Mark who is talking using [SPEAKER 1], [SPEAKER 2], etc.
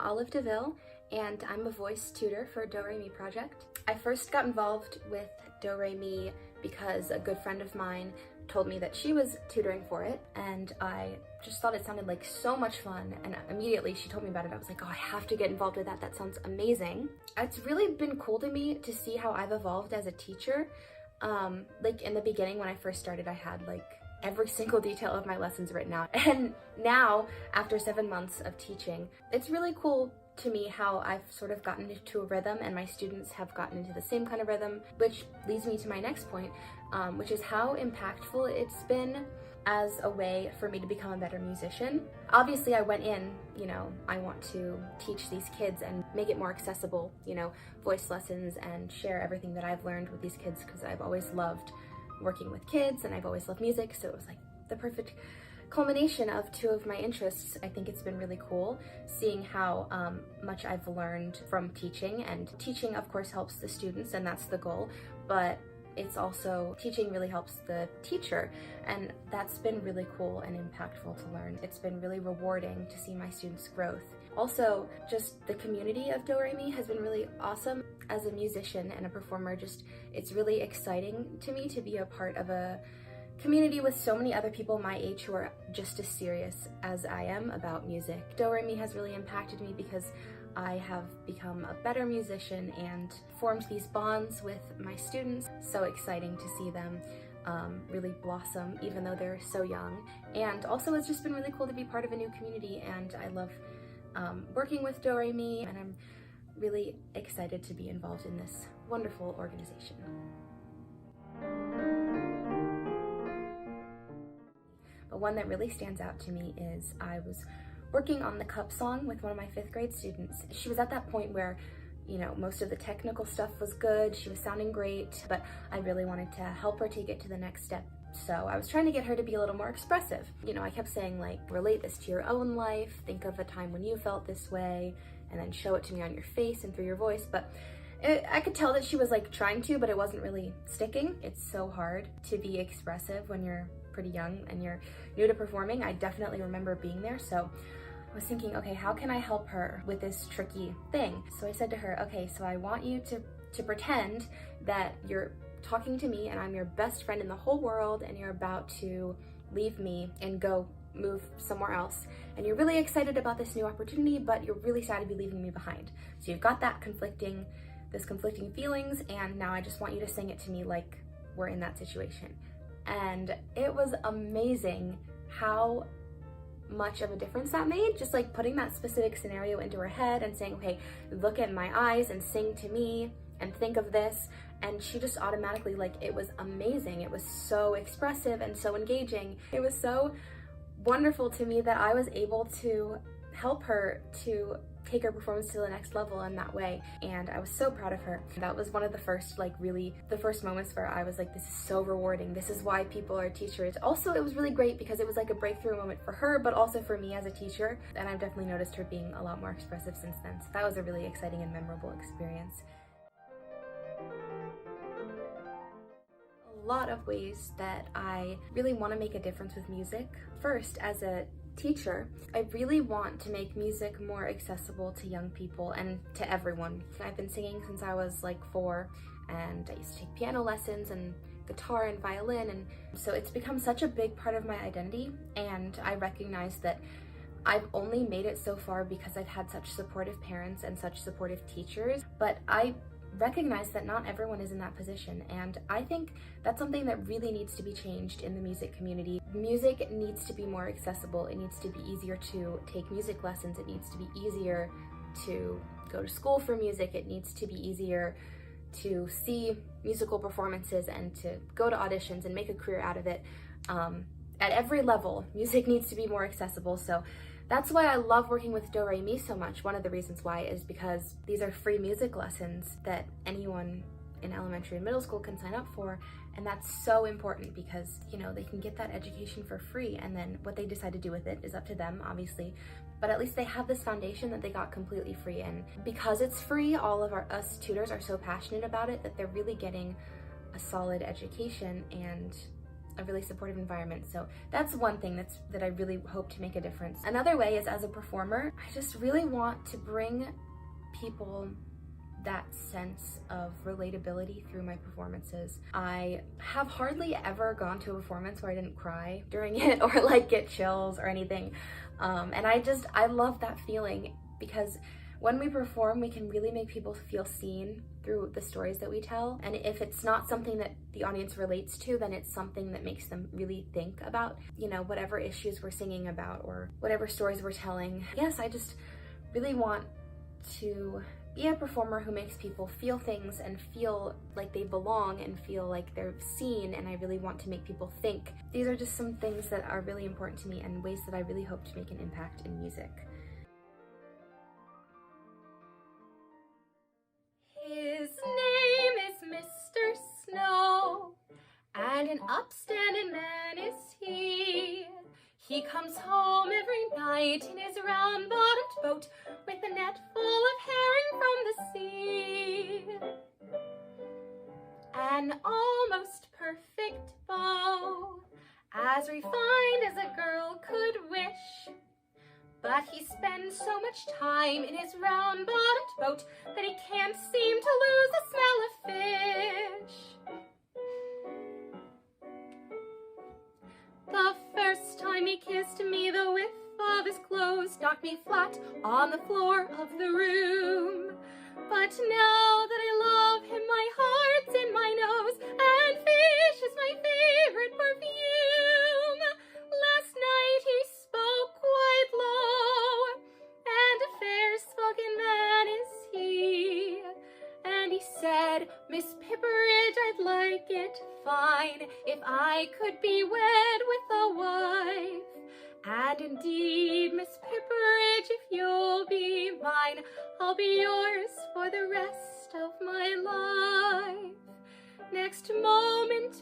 [SPEAKER 1] Olive DeVille, and I'm a voice tutor for Do Re Mi project. I first got involved with Do Re Mi because a good friend of mine told me that she was tutoring for it, and I just thought it sounded like so much fun, and immediately she told me about it. I was like, oh, I have to get involved with that. That sounds amazing. It's really been cool to me to see how I've evolved as a teacher. Like in the beginning when I first started, I had like every single detail of my lessons written out. And now, after 7 months of teaching, it's really cool to me how I've sort of gotten into a rhythm and my students have gotten into the same kind of rhythm, which leads me to my next point, which is how impactful it's been as a way for me to become a better musician. Obviously, I went in, I want to teach these kids and make it more accessible, voice lessons and share everything that I've learned with these kids, because I've always loved working with kids and I've always loved music, so it was like the perfect culmination of two of my interests. I think it's been really cool seeing how much I've learned from teaching, and teaching of course helps the students and that's the goal, but it's also, teaching really helps the teacher, and that's been really cool and impactful to learn. It's been really rewarding to see my students' growth. Also, just the community of Do Re Mi has been really awesome. As a musician and a performer, it's really exciting to me to be a part of a community with so many other people my age who are just as serious as I am about music. Do Re Mi has really impacted me because I have become a better musician and formed these bonds with my students. So exciting to see them really blossom even though they're so young. And also it's just been really cool to be part of a new community, and I love working with Do Re Mi, and I'm really excited to be involved in this wonderful organization. But one that really stands out to me is I was working on the Cup song with one of my 5th grade students. She was at that point where, most of the technical stuff was good, she was sounding great, but I really wanted to help her take it to the next step. So I was trying to get her to be a little more expressive. I kept saying like, relate this to your own life, think of a time when you felt this way, and then show it to me on your face and through your voice. But I could tell that she was like trying to, but it wasn't really sticking. It's so hard to be expressive when you're pretty young and you're new to performing. I definitely remember being there, so I was thinking, okay, how can I help her with this tricky thing? So I said to her, okay, so I want you to pretend that you're talking to me and I'm your best friend in the whole world, and you're about to leave me and go move somewhere else, and you're really excited about this new opportunity, but you're really sad to be leaving me behind. So you've got that conflicting feelings, and now I just want you to sing it to me like we're in that situation. And it was amazing how much of a difference that made, just like putting that specific scenario into her head and saying, okay, look at my eyes and sing to me and think of this. And she just automatically, like, it was amazing. It was so expressive and so engaging. It was so wonderful to me that I was able to help her to take her performance to the next level in that way, and I was so proud of her. That was one of the first, the first moments where I was like, this is so rewarding. This is why people are teachers. Also, it was really great because it was like a breakthrough moment for her, but also for me as a teacher, and I've definitely noticed her being a lot more expressive since then. So that was a really exciting and memorable experience. A lot of ways that I really want to make a difference with music. First, as a teacher, I really want to make music more accessible to young people and to everyone. I've been singing since I was like 4, and I used to take piano lessons and guitar and violin, and so it's become such a big part of my identity, and I recognize that I've only made it so far because I've had such supportive parents and such supportive teachers, but I recognize that not everyone is in that position, and I think that's something that really needs to be changed in the music community. Music needs to be more accessible. It needs to be easier to take music lessons. It needs to be easier to go to school for music. It needs to be easier to see musical performances and to go to auditions and make a career out of it. At every level, music needs to be more accessible. So that's why I love working with Do Re Mi so much. One of the reasons why is because these are free music lessons that anyone in elementary and middle school can sign up for, and that's so important because, they can get that education for free, and then what they decide to do with it is up to them, obviously, but at least they have this foundation that they got completely free. And because it's free, all of us tutors are so passionate about it that they're really getting a solid education, and a really supportive environment. So that's one thing that I really hope to make a difference. Another way is, as a performer, I just really want to bring people that sense of relatability through my performances. I have hardly ever gone to a performance where I didn't cry during it or like get chills or anything. And I love that feeling, because when we perform, we can really make people feel seen through the stories that we tell. And if it's not something that the audience relates to, then it's something that makes them really think about, you know, whatever issues we're singing about or whatever stories we're telling. Yes, I just really want to be a performer who makes people feel things and feel like they belong and feel like they're seen, and I really want to make people think. These are just some things that are really important to me and ways that I really hope to make an impact in music.
[SPEAKER 2] His name is Mr. Snow, and an upstanding man is he. He comes home every night in his round-bottomed boat with a net full of herring from the sea. An almost perfect beau, as refined as a girl could wish. But he spends so much time in his round-bottomed boat that he can't seem to lose the smell of fish. The first time he kissed me, the whiff of his clothes knocked me flat on the floor of the room. But now that I love him, my heart's in my nose, and fish is my favorite perfume. Last night he spoke quite low, and a fair-spoken man is he. And he said, "Miss Pipperidge, I'd like it fine if I could be wed with a wife. And indeed, Miss Pipperidge, if you'll be mine, I'll be yours for the rest of my life." Next moment